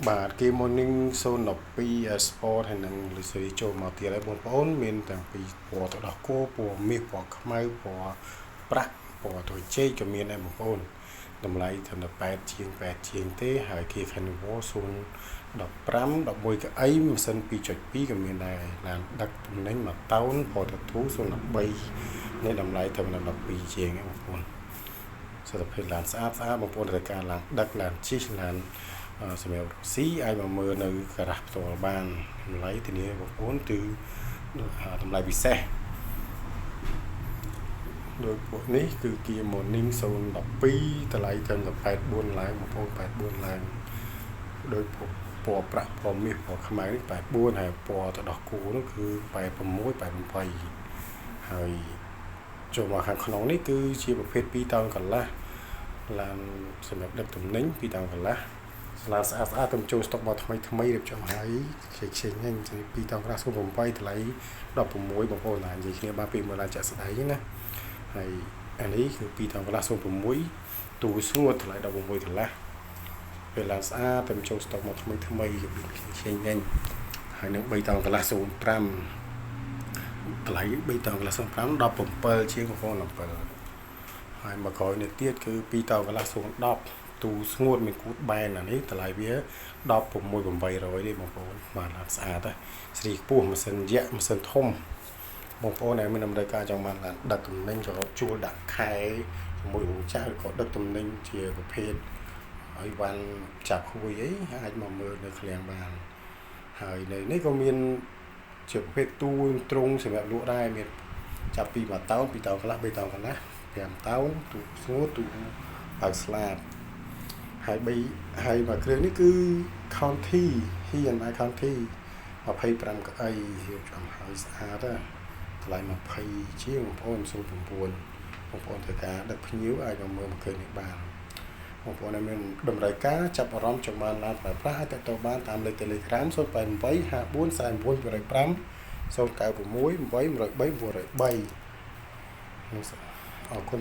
បាទគេ morning 02 sport ហើយនឹងលីស៊េរីចូលមកទៀតហើយបងប្អូនមានទាំងពីពណ៌ទៅដោះគោពណ៌មាសពណ៌ខ្មៅពណ៌ប្រាក់ពណ៌ត្រចេកក៏មានដែរបងប្អូនតម្លៃត្រឹមតែ8ជាងទេហើយគេ Carnival 015 11កៅអីម៉ាស៊ីន 2.2 ក៏មានដែរឡានដឹកទំនិញ1តោនពណ៌តាទូ013នេះតម្លៃត្រឹមតែ12ជាងបងប្អូនសុខភាពឡានស្អាតបងប្អូនត្រូវការឡានដឹកឡានជិះឡានសម្រាប់រុស្ស៊ីអាចមកមើលនៅការ៉ាស់ផ្ទាល់បានតម្លៃទីនេះបងប្អូនគឺតម្លៃពិសេសដោយពួកនេះគឺ Kia Morning 012តម្លៃត្រឹមតែ84ឡើងបងប្អូន84ឡើងដោយពណ៌ប្រាក់ពណ៌មាសពណ៌ខ្មៅនេះ84ហើយពណ៌ទៅដោះគោនោះគឺ86 88ហើយចូលមកខាងក្នុងនេះគឺជាប្រភេទ2តោនកន្លះឡានសម្រាប់ដឹកទំនិញ2តោនកន្លះឡានស្អាតទៅចូលស្តុកមកថ្មីរៀបចំហើយខ្ចីហ្នឹង2តោនកន្លះ08តម្លៃ16បងប្អូនណានិយាយគ្នាបានពីមើលឡានចាក់ស្ដែងណាហើយអានេះគឺ2តោនកន្លះ06ទូស្ងួតតម្លៃ16កន្លះពេលឡានស្អាតទៅចូលស្តុកមកថ្មីខ្ចីហ្នឹងហើយនឹង3តោនកន្លះ05តម្លៃ3តោនកន្លះ05 17ជាងបងប្អូន17ហើយមកក្រោយនេះទៀតគឺ2តោនកន្លះ010ទូស្ងួតមានគូតបែនអានេះតម្លៃវា16800ទេបងប្អូនបានស្អាតហើយស្រីខ្ពស់ម៉ាស៊ីនយក្សម៉ាស៊ីនធំបងប្អូនដែលមានតម្រូវការចង់បានឡានដឹកទំនិញចង់ជួលដាក់ខែជាមួយរោងចក្រក៏ដឹកទំនិញជាប្រភេទហើយបានចាប់ហួយអីអាចមកមើលនៅឃ្លាំងបានហើយនៅនេះក៏មានជាប្រភេទទូត្រង់សម្រាប់លក់ដែរមានចាប់ពី1តោន2តោនកន្លះ3តោនកន្លះ5តោនទូស្ងួតទូបើកស្លាបហើយមួយគ្រឿងនេះគឺ County Hyundai County 25កៅអីរៀបចំហើយស្អាតតម្លៃ20ជាងបងប្អូន09បងប្អូនត្រូវការដឹកភ្ញៀវអាចមកមើលមួយគ្រឿងនេះបានបងប្អូនដែលមានតម្រូវការចាប់អារម្មណ៍ចង់បានឡានប្រើប្រាស់អាចទាក់ទងបានតាមលេខ Telegram 088 54 49 5 096 8103 903អរគុណ